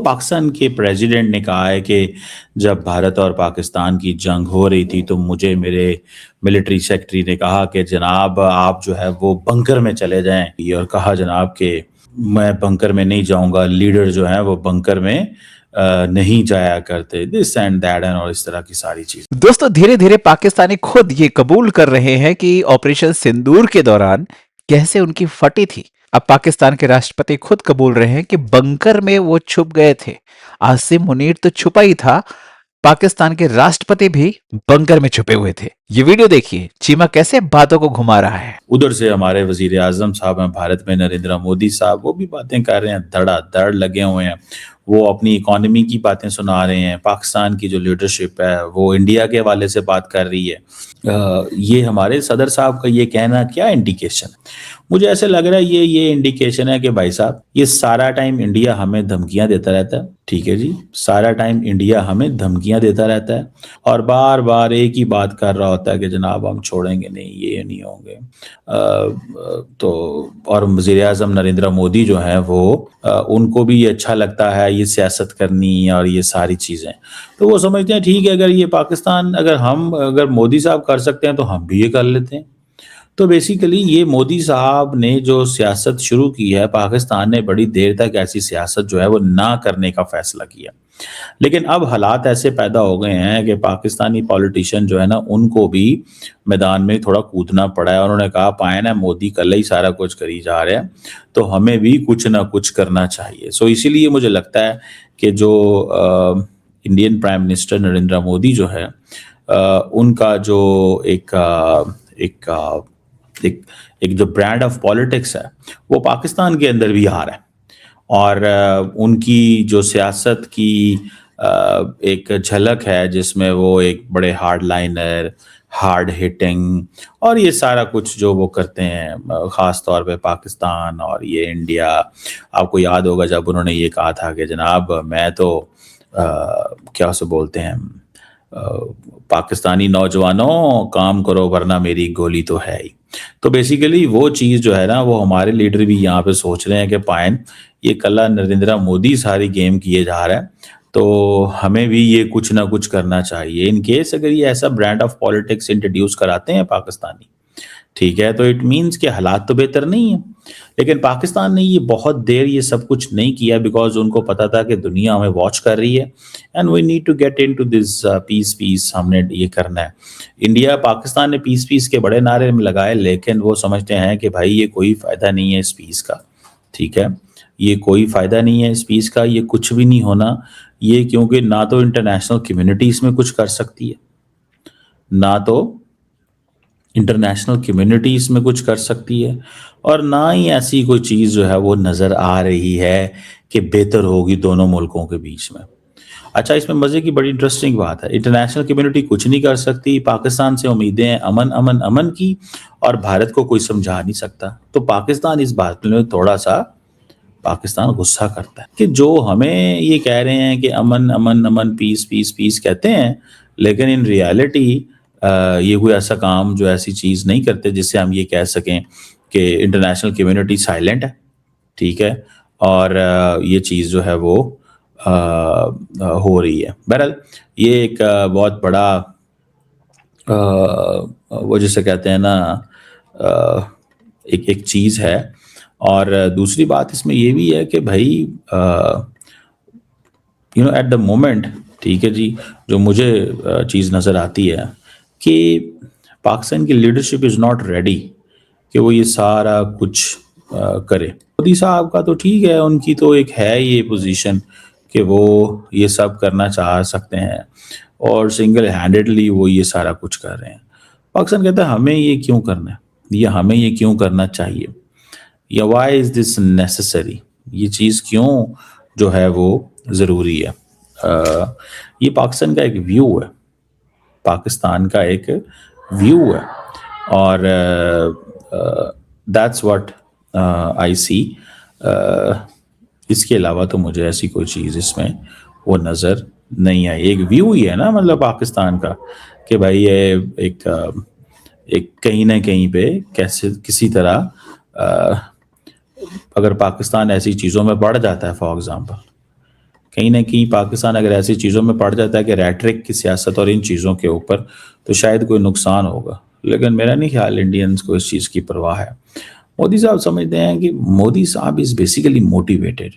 पाकिस्तान के प्रेसिडेंट ने कहा है कि जब भारत और पाकिस्तान की जंग हो रही थी तो मुझे मेरे मिलिट्री सेक्रेटरी ने कहा कि जनाब आप जो है वो बंकर में चले जाएं, और कहा जनाब कि मैं बंकर में नहीं जाऊंगा, लीडर जो है वो बंकर में नहीं जाया करते, दिस एंड दैट एंड और इस तरह की सारी चीज। दोस्तों, धीरे धीरे पाकिस्तानी खुद ये कबूल कर रहे हैं कि ऑपरेशन सिंदूर के दौरान कैसे उनकी फटी थी। अब पाकिस्तान के राष्ट्रपति खुद कबूल रहे हैं कि बंकर में वो छुप गए थे। आसिम मुनीर तो छुपा ही था, पाकिस्तान के राष्ट्रपति भी बंकर में छुपे हुए थे। ये वीडियो देखिए, चीमा कैसे बातों को घुमा रहा है। उधर से हमारे वजीर आजम साहब हैं भारत में, नरेंद्र मोदी साहब, वो भी बातें कर रहे हैं, धड़ाधड़ लगे हुए हैं। वो अपनी इकोनॉमी की बातें सुना रहे हैं, पाकिस्तान की जो लीडरशिप है वो इंडिया के हवाले से बात कर रही है। ये हमारे सदर साहब का ये कहना क्या इंडिकेशन है? मुझे ऐसे लग रहा है ये इंडिकेशन है कि भाई साहब ये सारा टाइम इंडिया हमें धमकियां देता रहता है, ठीक है जी, सारा टाइम इंडिया हमें धमकियां देता रहता है और बार बार एक ही बात कर रहा होता है कि जनाब हम छोड़ेंगे नहीं, ये नहीं होंगे। तो और वज़ीर आज़म नरेंद्र मोदी जो हैं वो उनको भी ये अच्छा लगता है ये सियासत करनी और ये सारी चीज़ें, तो वो समझते हैं ठीक है, अगर ये पाकिस्तान अगर मोदी साहब कर सकते हैं तो हम भी ये कर लेते हैं। तो बेसिकली ये मोदी साहब ने जो सियासत शुरू की है, पाकिस्तान ने बड़ी देर तक ऐसी सियासत जो है वो ना करने का फैसला किया, लेकिन अब हालात ऐसे पैदा हो गए हैं कि पाकिस्तानी पॉलिटिशियन जो है ना उनको भी मैदान में थोड़ा कूदना पड़ा है। उन्होंने कहा पाए ना मोदी कल ही सारा कुछ करी जा रहे हैं, तो हमें भी कुछ ना कुछ करना चाहिए। सो इसीलिए मुझे लगता है कि जो Indian prime minister Narendra Modi जो है उनका जो एक जो ब्रांड ऑफ पॉलिटिक्स है वो पाकिस्तान के अंदर भी आ रहा है, और उनकी जो सियासत की एक झलक है जिसमें वो एक बड़े हार्ड लाइनर, हार्ड हिटिंग और ये सारा कुछ जो वो करते हैं, ख़ास तौर पे पाकिस्तान और ये इंडिया। आपको याद होगा जब उन्होंने ये कहा था कि जनाब मैं तो क्या उसे बोलते हैं, पाकिस्तानी नौजवानों काम करो वरना मेरी गोली तो है ही। तो बेसिकली वो चीज़ जो है ना वो हमारे लीडर भी यहाँ पे सोच रहे हैं कि पायन ये कल्ला नरेंद्र मोदी सारी गेम किए जा रहा है, तो हमें भी ये कुछ ना कुछ करना चाहिए। इन केस अगर ये ऐसा ब्रांड ऑफ पॉलिटिक्स इंट्रोड्यूस कराते हैं पाकिस्तानी, ठीक है, तो इट मीन्स के हालात तो बेहतर नहीं है। लेकिन पाकिस्तान ने ये बहुत देर ये सब कुछ नहीं किया बिकॉज उनको पता था कि दुनिया हमें वॉच कर रही है and we need to get into this piece हमने ये करना है। इंडिया पाकिस्तान ने पीस के बड़े नारे में लगाए, लेकिन वो समझते हैं कि भाई ये कोई फ़ायदा नहीं है इस पीस का, ठीक है, ये कोई फ़ायदा नहीं है इस पीस का, ये कुछ भी नहीं होना ये, क्योंकि ना तो इंटरनेशनल कम्युनिटी इसमें कुछ कर सकती है, ना तो इंटरनेशनल कम्युनिटी इसमें कुछ कर सकती है, और ना ही ऐसी कोई चीज़ जो है वो नज़र आ रही है कि बेहतर होगी दोनों मुल्कों के बीच में। अच्छा, इसमें मज़े की बड़ी इंटरेस्टिंग बात है, इंटरनेशनल कम्युनिटी कुछ नहीं कर सकती, पाकिस्तान से उम्मीदें हैं अमन अमन अमन की, और भारत को कोई समझा नहीं सकता। तो पाकिस्तान इस बात में थोड़ा सा पाकिस्तान गुस्सा करता है कि जो हमें ये कह रहे हैं कि अमन अमन अमन पीस पीस पीस कहते हैं, लेकिन इन रियलिटी ये कोई ऐसा काम जो ऐसी चीज़ नहीं करते जिससे हम ये कह सकें कि इंटरनेशनल कम्युनिटी साइलेंट है, ठीक है, और ये चीज़ जो है वो हो रही है। बहरहाल ये एक बहुत बड़ा वो जिसे कहते हैं ना एक चीज़ है। और दूसरी बात इसमें ये भी है कि भाई you know at the moment, ठीक है जी, जो मुझे चीज़ नज़र आती है कि पाकिस्तान की लीडरशिप इज़ नॉट रेडी कि वो ये सारा कुछ करे। मोदी साहब का तो ठीक है, उनकी तो एक है ये पोजीशन कि वो ये सब करना चाह सकते हैं और सिंगल हैंडेडली वो ये सारा कुछ कर रहे हैं। पाकिस्तान कहता है हमें ये क्यों करना है, या हमें ये क्यों करना चाहिए, या वाई इज़ दिस नेसेसरी, ये चीज़ क्यों जो है वो ज़रूरी है। ये पाकिस्तान का एक व्यू है, पाकिस्तान का एक व्यू है, और दैट्स व्हाट आई सी। इसके अलावा तो मुझे ऐसी कोई चीज़ इसमें वो नज़र नहीं आई। एक व्यू ही है ना, मतलब पाकिस्तान का कि भाई ये एक कहीं ना कहीं पे कैसे किसी तरह अगर पाकिस्तान ऐसी चीज़ों में बढ़ जाता है, फॉर एग्ज़ाम्पल, کہیں نہ کہیں پاکستان اگر ایسی چیزوں میں پڑ جاتا ہے کہ ریٹرک کی سیاست اور ان چیزوں کے اوپر، تو شاید کوئی نقصان ہوگا، لیکن میرا نہیں خیال انڈینز کو اس چیز کی پرواہ ہے۔ مودی صاحب سمجھتے ہیں کہ مودی صاحب is basically motivated,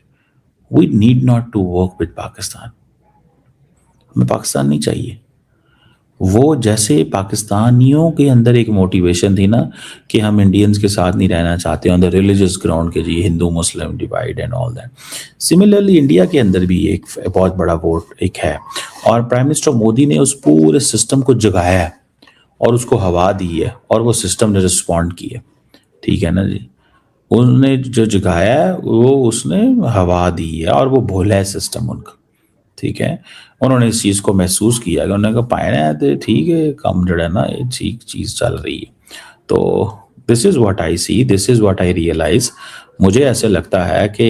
we need not to work with Pakistan, ہمیں پاکستان نہیں چاہیے۔ وہ جیسے پاکستانیوں کے اندر ایک موٹیویشن تھی نا کہ ہم انڈینز کے ساتھ نہیں رہنا چاہتے آن دا ریلیجس گراؤنڈ کے، جی Hindu Muslim divide and all that, similarly India کے اندر بھی ایک بہت بڑا ووٹ ایک ہے، اور پرائم منسٹر مودی نے اس پورے سسٹم کو جگایا ہے اور اس کو ہوا دی ہے، اور وہ سسٹم نے رسپونڈ کی ہے، ٹھیک ہے نا جی۔ انہوں نے جو جگایا ہے وہ اس نے ہوا دی ہے، اور وہ بھولا ہے سسٹم ان کا، ٹھیک ہے۔ انہوں نے اس چیز کو محسوس کیا کہ انہوں نے کہا پائنا ہے تو ٹھیک ہے، کم جو ہے نا یہ ٹھیک چیز چل رہی ہے۔ تو this is what I see, this is what I realise, مجھے ایسے لگتا ہے کہ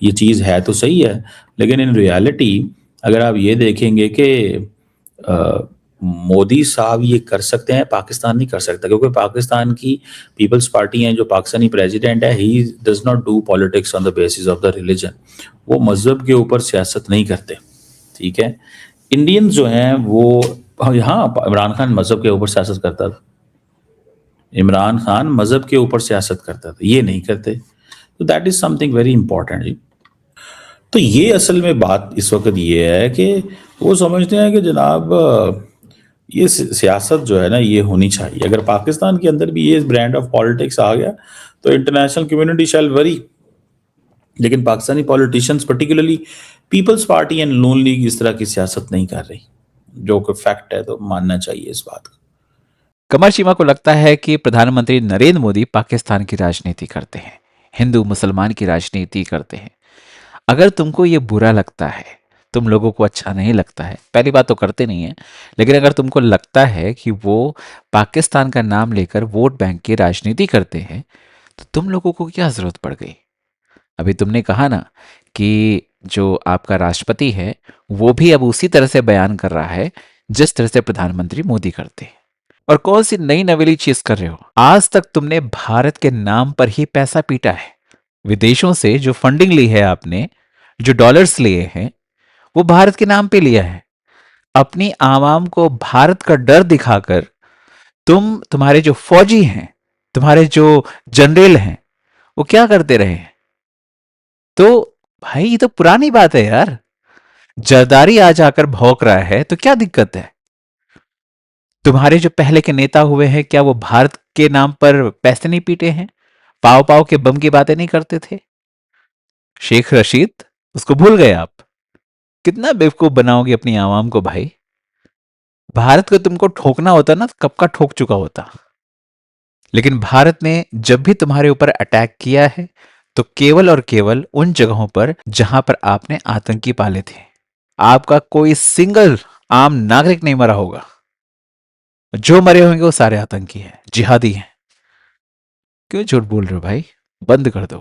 یہ چیز ہے تو صحیح ہے، لیکن ان ریالٹی اگر آپ یہ دیکھیں گے کہ مودی صاحب یہ کر سکتے ہیں، پاکستان نہیں کر سکتا، کیونکہ پاکستان کی پیپلز پارٹی ہیں، جو پاکستانی پریزیڈنٹ ہے، he does not do politics on the basis of the religion, وہ مذہب کے اوپر سیاست نہیں کرتے، ٹھیک ہے۔ انڈینز جو ہیں وہ، ہاں عمران خان مذہب کے اوپر سیاست کرتا تھا، عمران خان مذہب کے اوپر سیاست کرتا تھا، یہ نہیں کرتے، تو that is something very important جی۔ تو یہ اصل میں بات اس وقت یہ ہے کہ وہ سمجھتے ہیں کہ جناب یہ سیاست جو ہے نا یہ ہونی چاہیے، اگر پاکستان کے اندر بھی یہ برانڈ آف پالیٹکس آ گیا تو انٹرنیشنل کمیونٹی شیل وری، لیکن Pakistani politicians particularly Peoples Party and Noon League اس طرح کی سیاست نہیں کر رہی، جو کہ فیکٹ ہے، تو ماننا چاہیے اس بات کو۔ کمر چیما کو لگتا ہے کہ پردھان منتری نریندر مودی پاکستان کی راجنیتی کرتے ہیں، ہندو مسلمان کی راجنیتی کرتے ہیں۔ اگر تم کو یہ برا لگتا ہے، تم لوگوں کو اچھا نہیں لگتا ہے، پہلی بات تو کرتے نہیں ہیں، لیکن اگر تم کو لگتا ہے کہ وہ پاکستان کا نام لے کر ووٹ بینک کی راجنیتی کرتے ہیں، تو تم لوگوں کو کیا ضرورت پڑ گئی؟ ابھی تم نے کہا نا کہ جو آپ کا راشٹرپتی ہے وہ بھی اب اسی طرح سے بیان کر رہا ہے جس طرح سے پردھان منتری مودی کرتے ہیں۔ اور کون سی نئی نویلی چیز کر رہے ہو؟ آج تک تم نے بھارت کے نام پر ہی پیسہ پیٹا ہے، ودیشوں سے جو فنڈنگ لی ہے آپ نے، جو ڈالرز لیے ہیں، وہ بھارت کے نام پہ لیا ہے۔ اپنی عوام کو بھارت کا ڈر دکھا کر تمہارے جو فوجی ہیں، تمہارے جو جنرل ہیں، وہ کیا کرتے رہے ہیں؟ تو بھائی یہ تو پرانی بات ہے یار، جرداری آج آ کر بھونک رہا ہے تو کیا دقت ہے؟ تمہارے جو پہلے کے نیتا ہوئے ہیں، کیا وہ بھارت کے نام پر پیسے نہیں پیٹے ہیں؟ پاؤ پاؤ کے بم کی باتیں نہیں کرتے تھے؟ شیخ رشید، اس کو بھول گئے آپ؟ کتنا بیوقوف بناؤ گے اپنی عوام کو بھائی؟ بھارت کو تم کو ٹھوکنا ہوتا نا، کب کا ٹھوک چکا ہوتا۔ لیکن بھارت نے جب بھی تمہارے اوپر اٹیک کیا ہے تو کیول اور کیول ان جگہوں پر جہاں پر آپ نے آتنکی پالے تھے۔ آپ کا کوئی سنگل عام ناگرک نہیں مرا ہوگا، جو مرے ہوں گے وہ سارے آتنکی ہیں، جہادی ہیں۔ کیوں جھوٹ بول رہے ہو بھائی؟ بند کر دو۔